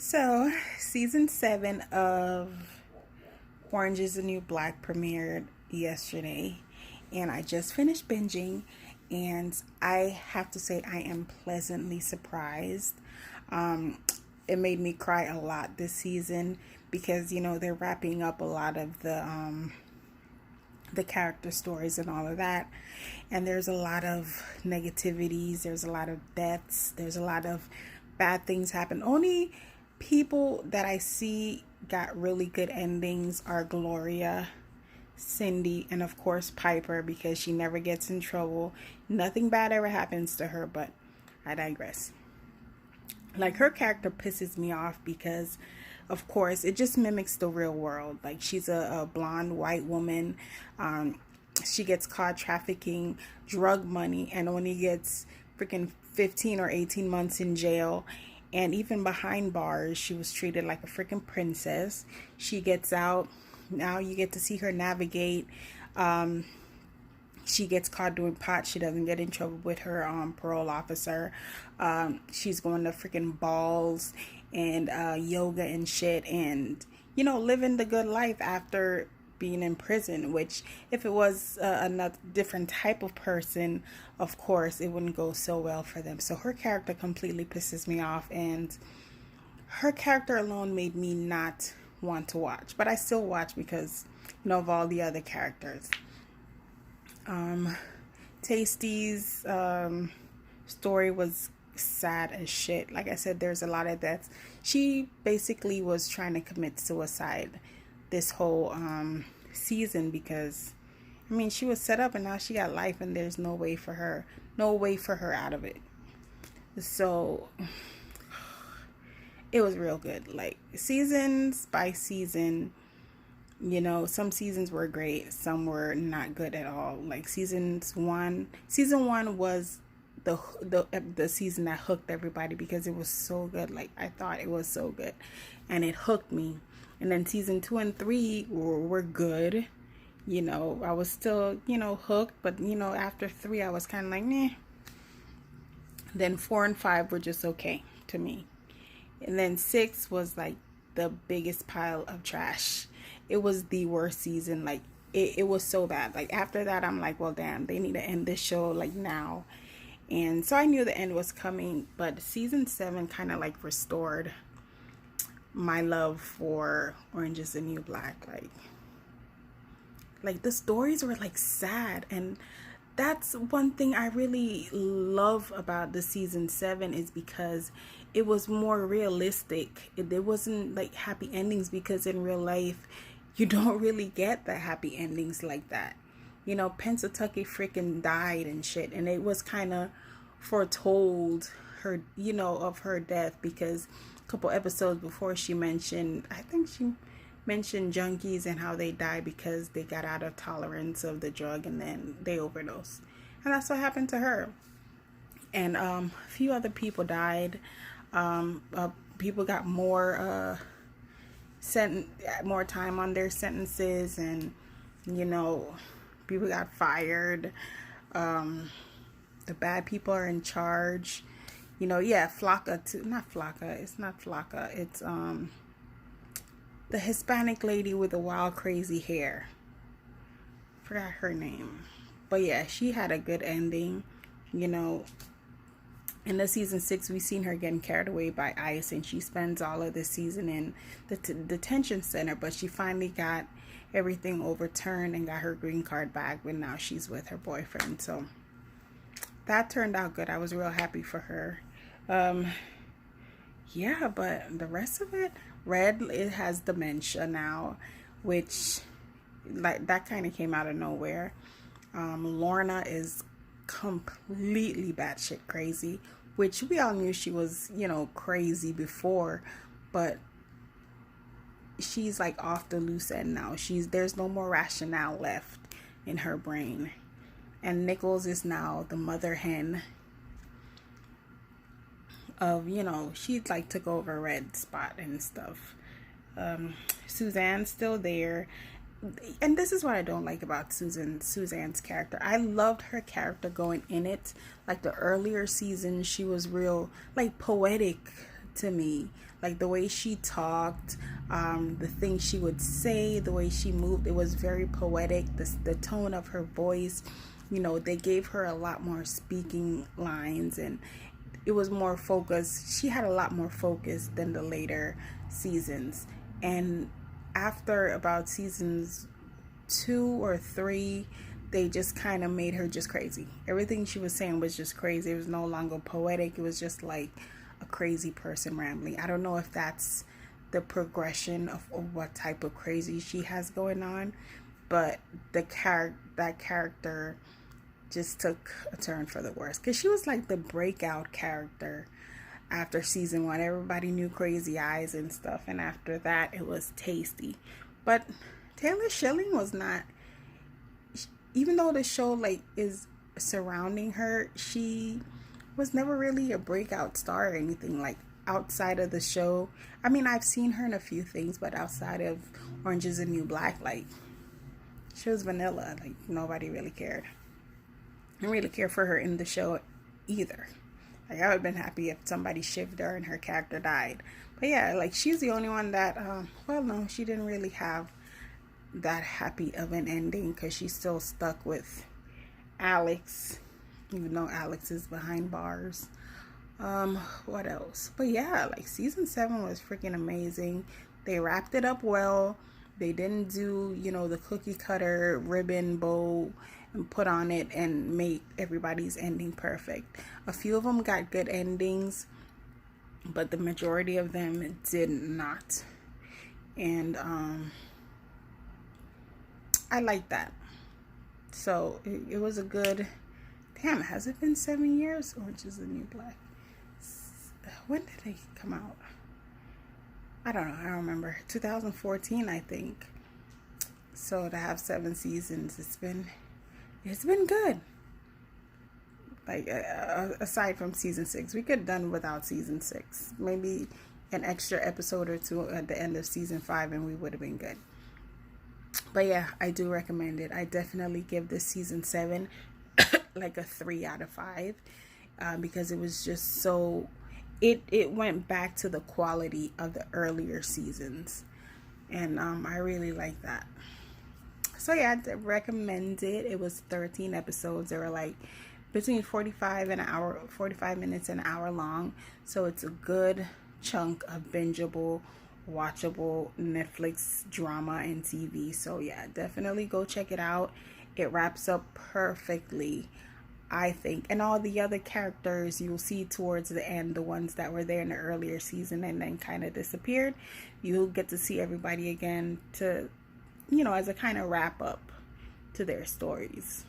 So, season 7 of Orange is the New Black premiered yesterday, and I just finished binging, and I have to say, I am pleasantly surprised. Um, it made me cry a lot this season because they're wrapping up a lot of the character stories and all of that, and there's a lot of negativities, there's a lot of deaths, there's a lot of bad things happen. Only people that I see got really good endings are Gloria, Cindy, and of course Piper, because she never gets in trouble. Nothing bad ever happens to her, but I digress. Like, her character pisses me off because of course it just mimics the real world. Like, she's a blonde white woman. She gets caught trafficking drug money and only gets freaking 15 or 18 months in jail. And even behind bars, she was treated like a freaking princess. She gets out. Now you get to see her navigate. She gets caught doing pot. She doesn't get in trouble with her parole officer. She's going to freaking balls and yoga and shit, and living the good life after being in prison. Which, if it was another different type of person, of course it wouldn't go so well for them. So her character completely pisses me off, and her character alone made me not want to watch. But I still watch because of all the other characters. Tasty's story was sad as shit. Like I said, there's a lot of deaths. She basically was trying to commit suicide this whole season because she was set up and now she got life, and there's no way for her out of it. So it was real good. Like, seasons by season, some seasons were great, some were not good at all. Like, season one was the season that hooked everybody because it was so good. Like, I thought it was so good and it hooked me. And then season 2 and 3 were good. I was still hooked, but after 3 I was kind of like meh. Then 4 and 5 were just okay to me, and then 6 was like the biggest pile of trash. It was the worst season. Like, it was so bad. Like, after that I'm like, well, damn, they need to end this show like now. And so I knew the end was coming, but season 7 kind of like restored my love for Orange is the New Black. Like the stories were like sad, and that's one thing I really love about the season 7 is because it was more realistic. It wasn't like happy endings, because in real life you don't really get the happy endings like that. Pennsatucky freaking died and shit, and it was kind of foretold her, of her death, because a couple episodes before she mentioned junkies and how they die because they got out of tolerance of the drug and then they overdosed. And that's what happened to her. And a few other people died. People got more time on their sentences, and people got fired. The bad people are in charge. Flocka too. Not Flocka. It's not Flocka. It's the Hispanic lady with the wild crazy hair. Forgot her name. But yeah, she had a good ending. In the season 6, we seen her getting carried away by ICE, and she spends all of this season in the detention center, but she finally got everything overturned and got her green card back, but now she's with her boyfriend. So that turned out good. I was real happy for her. Yeah, but the rest of it, Red, it has dementia now, which, like, that kind of came out of nowhere. Lorna is completely batshit crazy, which we all knew she was, crazy before, but she's like off the loose end now. There's no more rationale left in her brain. And Nichols is now the mother hen of, she like took over Red's spot and stuff. Suzanne's still there. And this is what I don't like about Suzanne's character. I loved her character going in it. Like, the earlier seasons, she was real, like, poetic to me. Like the way she talked, the things she would say, the way she moved, it was very poetic. The tone of her voice, they gave her a lot more speaking lines, and it was more focused. She had a lot more focus than the later seasons. And after about seasons 2 or 3, they just kind of made her just crazy. Everything she was saying was just crazy. It was no longer poetic. It was just like a crazy person rambling. I don't know if that's the progression of what type of crazy she has going on, but that character just took a turn for the worse, because she was like the breakout character after season 1. Everybody knew Crazy Eyes and stuff, and after that it was Tasty. But Taylor Schilling was not, even though the show like is surrounding her, she was never really a breakout star or anything like outside of the show. I mean, I've seen her in a few things, but outside of Orange is the New Black, like she was vanilla. Like nobody really cared. I didn't really care for her in the show either. Like I would have been happy if somebody shivved her and her character died. But yeah, like she's the only one that, well, no, she didn't really have that happy of an ending, because she's still stuck with Alex, even though Alex is behind bars. What else? But yeah, like season 7 was freaking amazing. They wrapped it up well. They didn't do, the cookie cutter ribbon bow and put on it and make everybody's ending perfect. A few of them got good endings, but the majority of them did not. And I like that. So it was a good, damn, has it been 7 years? Orange is the New Black. When did they come out? I don't know. I don't remember. 2014, I think. So to have 7 seasons, it's been good. Like aside from season 6, we could have done without season 6. Maybe an extra episode or 2 at the end of season 5, and we would have been good. But yeah, I do recommend it. I definitely give this season 7 like a 3 out of 5, because it was just so, it went back to the quality of the earlier seasons, and I really like that. So yeah, I recommend it. It was 13 episodes. They were like between 45 minutes and an hour long. So it's a good chunk of bingeable, watchable Netflix drama and TV. So yeah, definitely go check it out. It wraps up perfectly, I think. And all the other characters you'll see towards the end, the ones that were there in the earlier season and then kind of disappeared, you'll get to see everybody again to, as a kind of wrap up to their stories.